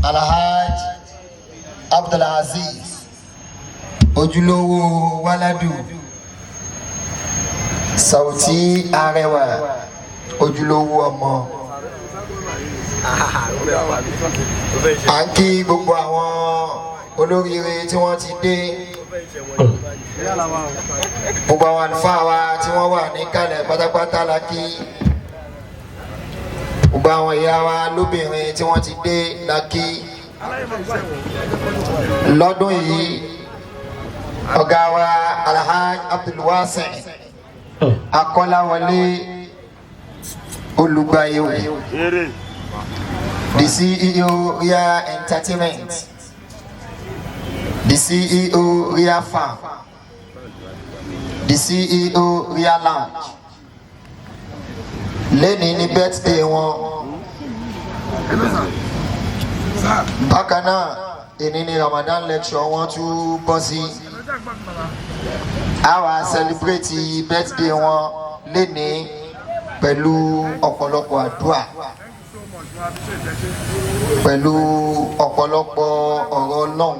Alhaj Abdulaziz ojúlówó Waladu Sauty Arẹwà ojúlówó ọmọ. À ń kí gbogbo àwọn olóríire tí wọ́n ti dé, gbogbo àwọn àlùfáà wa tí wọ́n wà níkàlẹ̀ pátápátá la kí, gbogbo àwọn ìyá wa lóbìnrin tí wọ́n ti dé la kí. Lọ́dún yìí ọ̀gá wa Alhaj Abdulwasi Akọ́láwọlé Olùgbàyèwò, the CEO Ria Entertainment, the CEO Ria Farm, the CEO Ria Lounge. Lẹ́ni ní birthday wọn. Bákan náà, èní ni Ramadan lecture wọn tún bọ́ sí. A wá celebrate birthday wọn lẹ́ni pẹ̀lú ọ̀pọ̀lọpọ̀ àdúrà, pẹ̀lú ọ̀pọ̀lọpọ̀ ọ̀rọ̀ Ọlọ́run.